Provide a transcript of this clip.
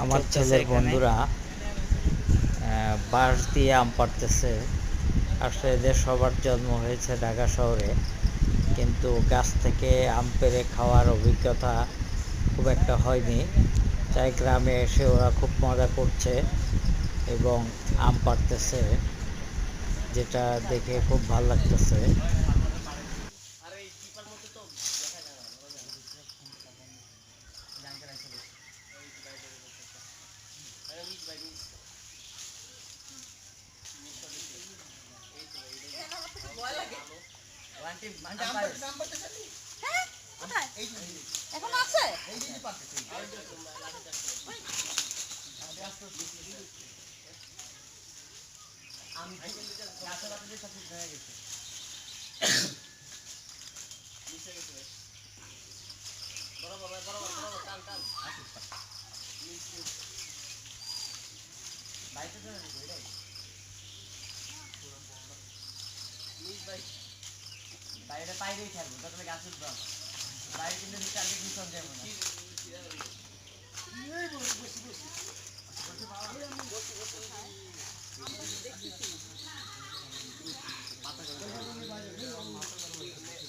আমার ছেলের বন্ধুরা বাঁশ দিয়ে আম পাড়তেছে। আসলে এদের সবার জন্ম হয়েছে ঢাকা শহরে, কিন্তু গাছ থেকে আম পেড়ে খাওয়ার অভিজ্ঞতা খুব একটা হয়নি। তাই গ্রামে এসে ওরা খুব মজা করছে এবং আম পাড়তেছে, যেটা দেখে খুব ভালো লাগতেছে। এখন আছে বাইরে বাইরেই থাকবো, তাহলে গাছ উঠবো বাইরে, কিন্তু নিচে মিশন যাবো না।